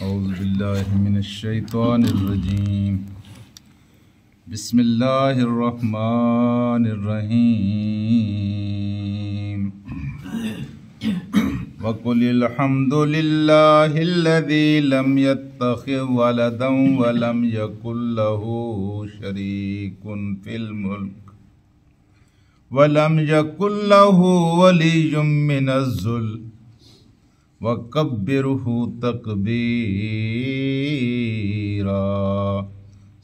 أعوذ بالله من الشيطان الرجيم بسم الله الرحمن الرحيم وقل الحمد لله الذي لم يتخذ ولدا ولم يكن له شريك في الملك ولم يكن له ولي من الذل وَكَبِّرْهُ تَكْبِيرًا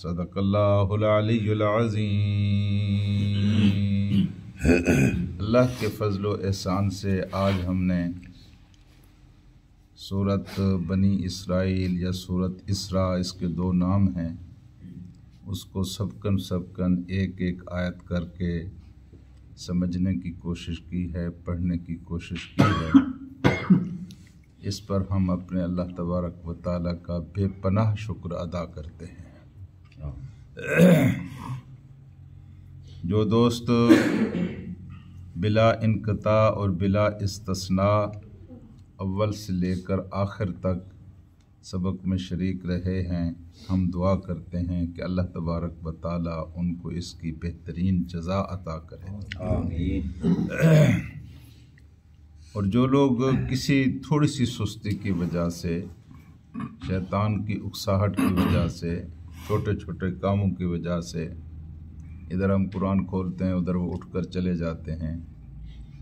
صدق اللہ العلی العظیم۔ اللہ کے فضل و احسان سے آج ہم نے سورت بنی اسرائیل یا سورت اسراء، اس کے دو نام ہیں، اس کو سبکن ایک ایک آیت کر کے سمجھنے کی کوشش کی ہے، پڑھنے کی کوشش کی ہے۔ اس پر ہم اپنے اللہ تبارک و تعالیٰ کا بے پناہ شکر ادا کرتے ہیں۔ جو دوست بلا انقطاع اور بلا استثناء اول سے لے کر آخر تک سبق میں شریک رہے ہیں، ہم دعا کرتے ہیں کہ اللہ تبارک و تعالیٰ ان کو اس کی بہترین جزا عطا کرے۔ آمین۔ اور جو لوگ کسی تھوڑی سی سستی کی وجہ سے، شیطان کی اکساہٹ کی وجہ سے، چھوٹے چھوٹے کاموں کی وجہ سے ادھر ہم قرآن کھولتے ہیں ادھر وہ اٹھ کر چلے جاتے ہیں،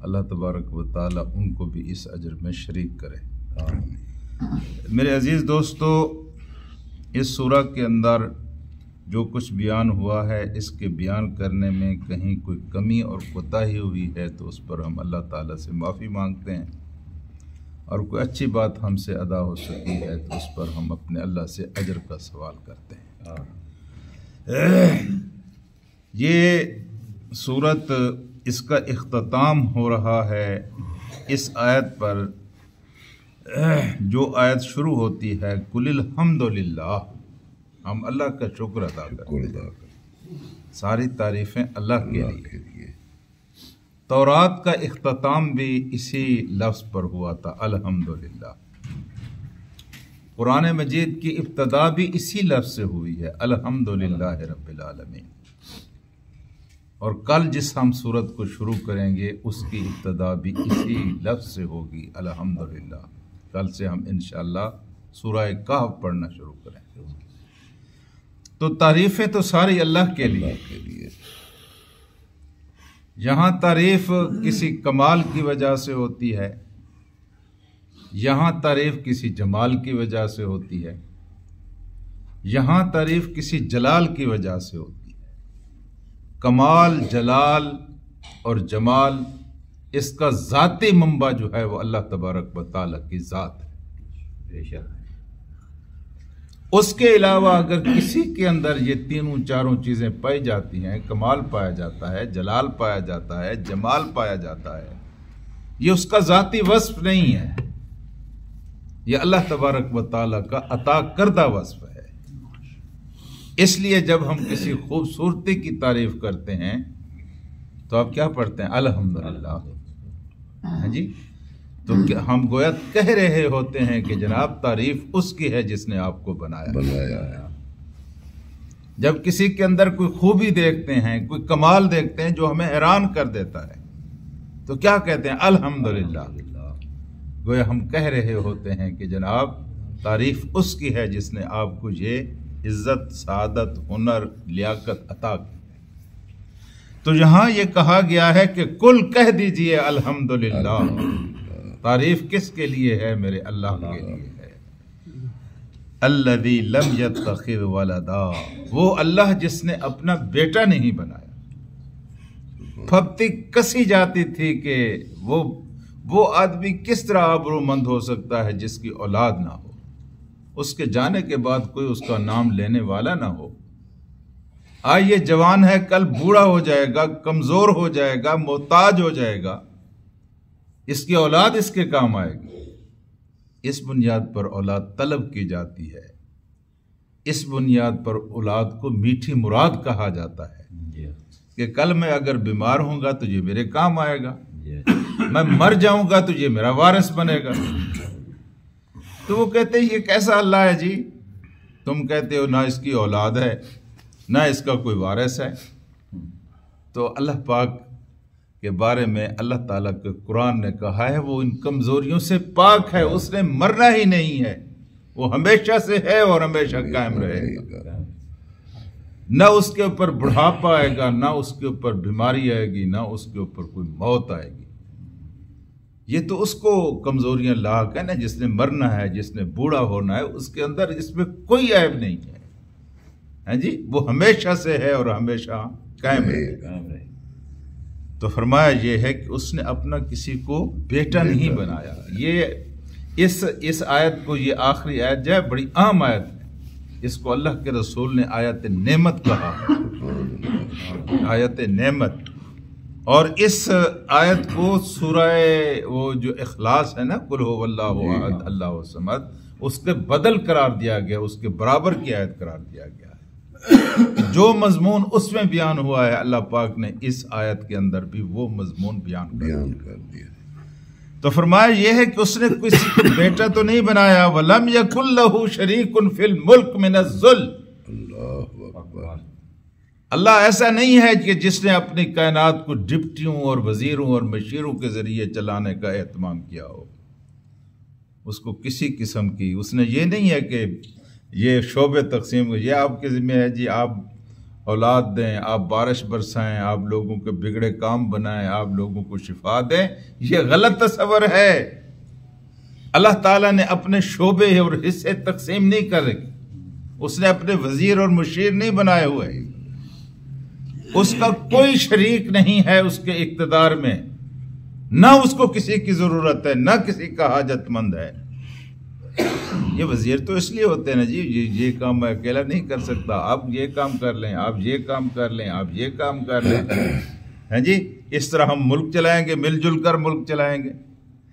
اللہ تبارک و تعالیٰ ان کو بھی اس اجر میں شریک کرے۔ میرے عزیز دوستو، اس سورہ کے اندر جو کچھ بیان ہوا ہے، اس کے بیان کرنے میں کہیں کوئی کمی اور کوتاہی ہوئی ہے تو اس پر ہم اللہ تعالیٰ سے معافی مانگتے ہیں، اور کوئی اچھی بات ہم سے ادا ہو سکی ہے تو اس پر ہم اپنے اللہ سے اجر کا سوال کرتے ہیں۔ یہ سورت، اس کا اختتام ہو رہا ہے اس آیت پر، جو آیت شروع ہوتی ہے قُلِ الْحَمْدُ لِلَّهِ، ہم اللہ کا شکر ادا کرتے ہیں، ساری تعریفیں اللہ کے لیے۔ تورات کا اختتام بھی اسی لفظ پر ہوا تھا، الحمدللہ۔ قرآن مجید کی ابتدا بھی اسی لفظ سے ہوئی ہے، الحمدللہ رب العالمین۔ اور کل جس ہم سورت کو شروع کریں گے اس کی ابتدا بھی اسی لفظ سے ہوگی، الحمدللہ۔ کل سے ہم انشاءاللہ سورہ کہف پڑھنا شروع کریں گے۔ تو تعریفیں تو ساری اللہ کے لیے۔ یہاں تعریف کسی کمال کی وجہ سے ہوتی ہے، یہاں تعریف کسی جمال کی وجہ سے ہوتی ہے، یہاں تعریف کسی جلال کی وجہ سے ہوتی ہے۔ کمال، جلال اور جمال، اس کا ذاتی منبع جو ہے وہ اللہ تبارک و تعالیٰ کی ذات ہے۔ اس کے علاوہ اگر کسی کے اندر یہ تینوں چاروں چیزیں پائی جاتی ہیں، کمال پایا جاتا ہے، جلال پایا جاتا ہے، جمال پایا جاتا ہے، یہ اس کا ذاتی وصف نہیں ہے، یہ اللہ تبارک و تعالیٰ کا عطا کردہ وصف ہے۔ اس لیے جب ہم کسی خوبصورتی کی تعریف کرتے ہیں تو آپ کیا پڑھتے ہیں؟ الحمدللہ۔ ہاں جی، تو ہم گویا کہہ رہے ہوتے ہیں کہ جناب تعریف اس کی ہے جس نے آپ کو بنایا ہے۔ جب کسی کے اندر کوئی خوبی دیکھتے ہیں، کوئی کمال دیکھتے ہیں جو ہمیں حیران کر دیتا ہے تو کیا کہتے ہیں؟ الحمدللہ۔ گویا ہم کہہ رہے ہوتے ہیں کہ جناب تعریف اس کی ہے جس نے آپ کو یہ عزت، سعادت، ہنر، لیاقت عطا کی۔ تو یہاں یہ کہا گیا ہے کہ کل کہہ دیجئے الحمدللہ۔ تعریف کس کے لیے ہے؟ میرے اللہ کے لیے ہے۔ الذی لم یتخذ ولدا، وہ اللہ جس نے اپنا بیٹا نہیں بنایا۔ پھپتی کسی جاتی تھی کہ وہ آدمی کس طرح آبرومند ہو سکتا ہے جس کی اولاد نہ ہو، اس کے جانے کے بعد کوئی اس کا نام لینے والا نہ ہو۔ آج یہ جوان ہے، کل بوڑھا ہو جائے گا، کمزور ہو جائے گا، محتاج ہو جائے گا، اس کی اولاد اس کے کام آئے گی۔ اس بنیاد پر اولاد طلب کی جاتی ہے، اس بنیاد پر اولاد کو میٹھی مراد کہا جاتا ہے کہ کل میں اگر بیمار ہوں گا تو یہ میرے کام آئے گا، میں مر جاؤں گا تو یہ میرا وارث بنے گا۔ تو وہ کہتے ہیں یہ کیسا اللہ ہے جی؟ تم کہتے ہو نہ اس کی اولاد ہے نہ اس کا کوئی وارث ہے۔ تو اللہ پاک کے بارے میں اللہ تعالیٰ کے قرآن نے کہا ہے وہ ان کمزوریوں سے پاک ہے، اس نے مرنا ہی نہیں ہے، وہ ہمیشہ سے ہے اور ہمیشہ قائم رہے گا۔ نہ اس کے اوپر بڑھاپا آئے گا، نہ اس کے اوپر بیماری آئے گی، نہ اس کے اوپر کوئی موت آئے گی۔ یہ تو اس کو کمزوریاں لاحق ہے نا، جس نے مرنا ہے، جس نے بوڑھا ہونا ہے، اس کے اندر اس میں کوئی عیب نہیں ہے، ہاں جی، وہ ہمیشہ سے ہے اور ہمیشہ قائم رہے گا۔ تو فرمایا یہ ہے کہ اس نے اپنا کسی کو بیٹا نہیں بنایا۔ یہ اس آیت کو، یہ آخری آیت جو ہے بڑی عام آیت ہے، اس کو اللہ کے رسول نے آیت نعمت کہا، آیت نعمت۔ اور اس آیت کو سورہ وہ جو اخلاص ہے نا، قل هو اللہ احد اللہ الصمد، اس کے بدل قرار دیا گیا، اس کے برابر کی آیت قرار دیا گیا ہے۔ جو مضمون اس میں بیان ہوا ہے اللہ پاک نے اس آیت کے اندر بھی وہ مضمون بیان کر دیا۔ تو فرمایا یہ ہے کہ اس نے کسی کو بیٹا تو نہیں بنایا، وَلَمْ يَكُنْ لَهُ شَرِيكٌ فِي الْمُلْكِ مِنَ الذُّلِّ۔ اللہ ایسا نہیں ہے کہ جس نے اپنی کائنات کو ڈپٹیوں اور وزیروں اور مشیروں کے ذریعے چلانے کا اہتمام کیا ہو، اس کو کسی قسم کی، اس نے یہ نہیں ہے کہ یہ شعبے تقسیم، یہ آپ کے ذمہ ہے جی، آپ اولاد دیں، آپ بارش برسائیں، آپ لوگوں کے بگڑے کام بنائیں، آپ لوگوں کو شفا دیں، یہ غلط تصور ہے۔ اللہ تعالیٰ نے اپنے شعبے اور حصے تقسیم نہیں کر رکھے، اس نے اپنے وزیر اور مشیر نہیں بنائے ہوئے، اس کا کوئی شریک نہیں ہے اس کے اقتدار میں، نہ اس کو کسی کی ضرورت ہے، نہ کسی کا حاجت مند ہے۔ یہ وزیر تو اس لیے ہوتے ہیں نا جی، یہ کام میں اکیلا نہیں کر سکتا، آپ یہ کام کر لیں، آپ یہ کام کر لیں، آپ یہ کام کر لیں، ہیں جی، اس طرح ہم ملک چلائیں گے، مل جل کر ملک چلائیں گے۔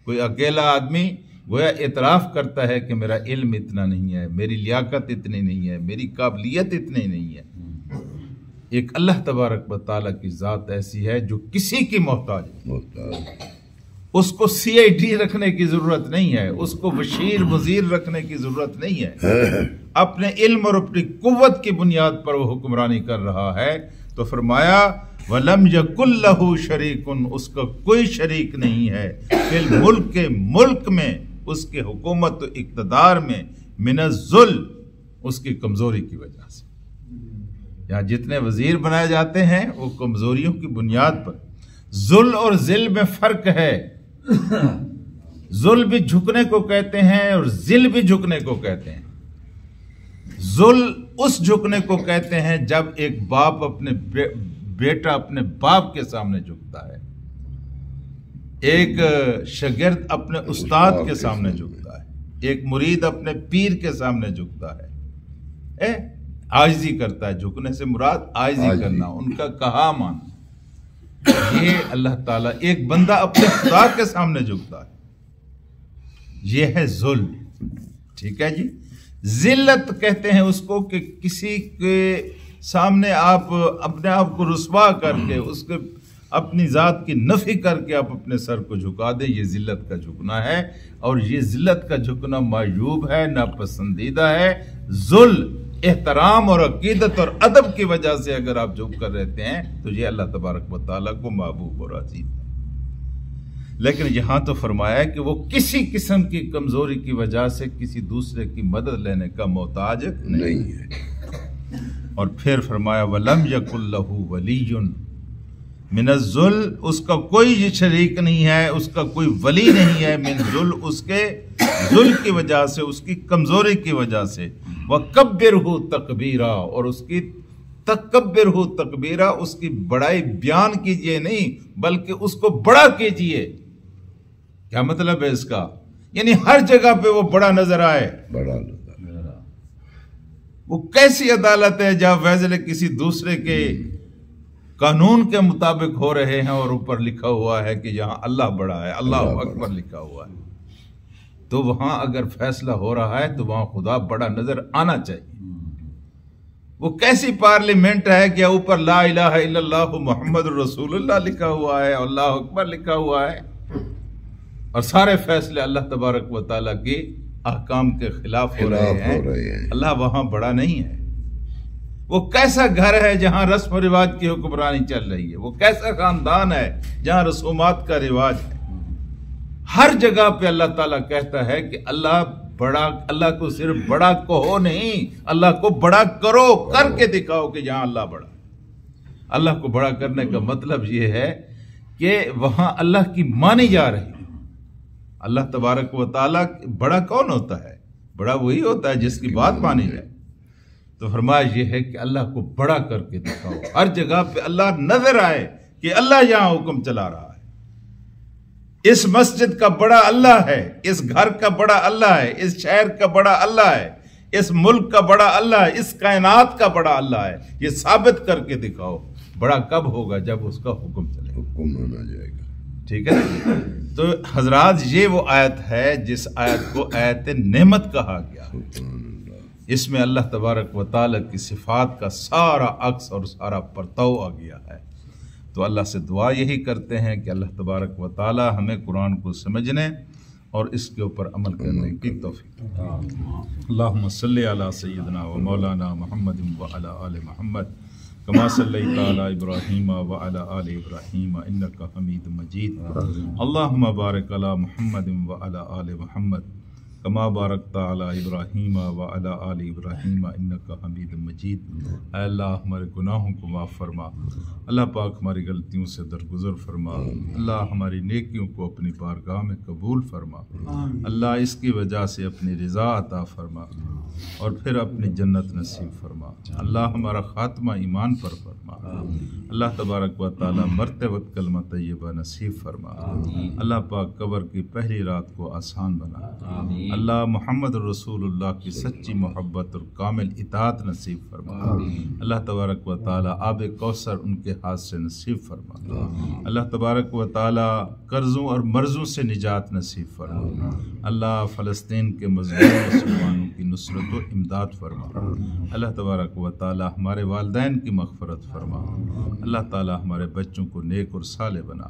کوئی اکیلا آدمی گویا اعتراف کرتا ہے کہ میرا علم اتنا نہیں ہے، میری لیاقت اتنی نہیں ہے، میری قابلیت اتنی نہیں ہے۔ ایک اللہ تبارک و تعالیٰ کی ذات ایسی ہے جو کسی کی محتاج ہے، اس کو CID رکھنے کی ضرورت نہیں ہے، اس کو وزیر رکھنے کی ضرورت نہیں ہے، اپنے علم اور اپنی قوت کی بنیاد پر وہ حکمرانی کر رہا ہے۔ تو فرمایا وَلَمْ يَكُنْ لَهُ شَرِيكٌ، اس کا کوئی شریک نہیں ہے، فِي الْمُلْكِ، کے ملک میں، اس کے حکومت و اقتدار میں، مِنَ الذُّلِّ، اس کی کمزوری کی وجہ سے۔ یہاں جتنے وزیر بنائے جاتے ہیں وہ کمزوریوں کی بنیاد پر۔ ذل اور ذل میں فرق ہے، ذل بھی جھکنے کو کہتے ہیں اور ذل بھی جھکنے کو کہتے ہیں۔ ذل اس جھکنے کو کہتے ہیں جب ایک باپ اپنے بیٹا اپنے باپ کے سامنے جھکتا ہے، ایک شاگرد اپنے استاد کے سامنے جھکتا ہے، ایک مرید اپنے پیر کے سامنے جھکتا ہے، عاجزی کرتا ہے۔ جھکنے سے مراد عاجزی کرنا، ان کا کہا مانا۔ یہ اللہ تعالیٰ، ایک بندہ اپنے خدا کے سامنے جھکتا ہے، یہ ہے ذل، ٹھیک ہے جی۔ ذلت کہتے ہیں اس کو کہ کسی کے سامنے آپ اپنے آپ کو رسوا کر کے، اس کے اپنی ذات کی نفی کر کے آپ اپنے سر کو جھکا دیں، یہ ذلت کا جھکنا ہے، اور یہ ذلت کا جھکنا معیوب ہے، ناپسندیدہ ہے۔ ذل احترام اور عقیدت اور ادب کی وجہ سے اگر آپ جھک کر رہتے ہیں تو یہ اللہ تبارک و تعالیٰ کو محبوب اور عزیز ہے۔ لیکن یہاں تو فرمایا ہے کہ وہ کسی قسم کی کمزوری کی وجہ سے کسی دوسرے کی مدد لینے کا محتاج نہیں ہے۔ اور پھر فرمایا وَلَمْ يَكُنْ لَهُ وَلِيٌّ مِنَ الذُّلِّ، اس کا کوئی شریک نہیں ہے، اس کا کوئی ولی نہیں ہے، من ذل، اس کے ذل کی وجہ سے، اس کی کمزوری کی وجہ سے۔ وَكَبِّرْهُ تَكْبِيرًا، اور اس کی تکبرہ تکبیرہ، اس کی بڑائی بیان کیجئے نہیں بلکہ اس کو بڑا کیجئے۔ کیا مطلب ہے اس کا؟ یعنی ہر جگہ پہ وہ بڑا نظر آئے۔ وہ کیسی عدالت ہے جہاں فیصلے کسی دوسرے کے قانون کے مطابق ہو رہے ہیں اور اوپر لکھا ہوا ہے کہ یہاں اللہ بڑا ہے، اللہ اکبر لکھا ہوا ہے، تو وہاں اگر فیصلہ ہو رہا ہے تو وہاں خدا بڑا نظر آنا چاہیے۔ وہ کیسی پارلیمنٹ ہے کہ اوپر لا الہ الا اللہ محمد رسول اللہ لکھا ہوا ہے، اللہ اکبر لکھا ہوا ہے، اور سارے فیصلے اللہ تبارک و تعالیٰ کی احکام کے خلاف ہو رہے ہیں، اللہ وہاں بڑا نہیں ہے۔ وہ کیسا گھر ہے جہاں رسم و رواج کی حکمرانی چل رہی ہے، وہ کیسا خاندان ہے جہاں رسومات کا رواج ہے۔ ہر جگہ پہ اللہ تعالیٰ کہتا ہے کہ اللہ بڑا، اللہ کو صرف بڑا کہو نہیں، اللہ کو بڑا کرو، کر کے دکھاؤ کہ یہاں اللہ بڑا۔ اللہ کو بڑا کرنے کا مطلب یہ ہے کہ وہاں اللہ کی مانی جا رہی ہے۔ اللہ تبارک و تعالیٰ بڑا کون ہوتا ہے؟ بڑا وہی ہوتا ہے جس کی بات مانی جائے۔ تو فرمایا یہ ہے کہ اللہ کو بڑا کر کے دکھاؤ، ہر جگہ پہ اللہ نظر آئے کہ اللہ یہاں حکم چلا رہا ہے۔ اس مسجد کا بڑا اللہ ہے، اس گھر کا بڑا اللہ ہے، اس شہر کا بڑا اللہ ہے، اس ملک کا بڑا اللہ ہے، اس کائنات کا بڑا اللہ ہے۔ یہ ثابت کر کے دکھاؤ۔ بڑا کب ہوگا؟ جب اس کا حکم چلے گا، حکم آنا جائے گا۔ ٹھیک ہے نا؟ تو حضرات یہ وہ آیت ہے جس آیت کو آیت نعمت کہا گیا۔ اس میں اللہ تبارک و تعالیٰ کی صفات کا سارا عکس اور سارا پرتو آ گیا ہے۔ تو اللہ سے دعا یہی کرتے ہیں کہ اللہ تبارک و تعالیٰ ہمیں قرآن کو سمجھنے اور اس کے اوپر عمل کرنے کی توفیق۔ اللہم صلی علی سیدنا و مولانا محمد وعلی آل محمد کما صلیت علی ابراہیم وعلی آل ابراہیم انک حمید مجید۔ اللہم بارک علی محمد وعلی آل محمد کما بارکت علی ابراہیم وعلی آل ابراہیم انک حمید مجید۔ اے اللہ ہمارے گناہوں کو معاف فرما، اللہ پاک ہماری غلطیوں سے درگزر فرما، اللہ ہماری نیکیوں کو اپنی بارگاہ میں قبول فرما، اللہ اس کی وجہ سے اپنی رضا عطا فرما اور پھر اپنی جنت نصیب فرما۔ اللہ ہمارا خاتمہ ایمان پر فرما، اللہ تبارک و تعالیٰ مرتے وقت کلمہ طیبہ نصیب فرما، اللہ پاک قبر کی پہلی رات کو آسان بنا، اللہ محمد رسول اللہ کی سچی محبت اور کامل اطاعت نصیب فرما، اللہ تبارک و تعالیٰ آب کوثر ان کے ہاتھ سے نصیب فرما، اللہ تبارک و تعالیٰ قرضوں اور مرضوں سے نجات نصیب فرما، اللہ فلسطین کے مظلوم مسلمانوں کی نصرت و امداد فرما، اللہ تبارک و تعالیٰ ہمارے والدین کی مغفرت فرما، اللہ تعالیٰ ہمارے بچوں کو نیک اور صالح بنا،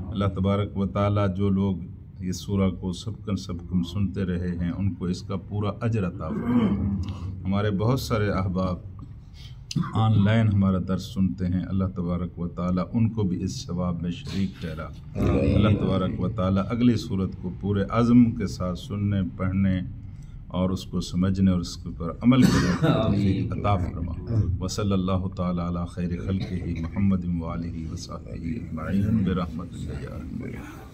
اللہ تبارک و تعالیٰ جو لوگ یہ سورہ کو سبکن سنتے رہے ہیں ان کو اس کا پورا اجر عطا فرما۔ ہمارے بہت سارے احباب آن لائن ہمارا درس سنتے ہیں، اللہ تبارک و تعالیٰ ان کو بھی اس ثواب میں شریک ٹھہرا، اللہ تبارک و تعالیٰ اگلی صورت کو پورے عزم کے ساتھ سننے، پڑھنے اور اس کو سمجھنے اور اس کے اوپر عمل کرنے کی توفیق عطا فرما۔ وصلی اللہ تعالیٰ علی خیر خلقہ محمد وآلہ وصحبہ اجمعین برحمتک یا ارحم الراحمین۔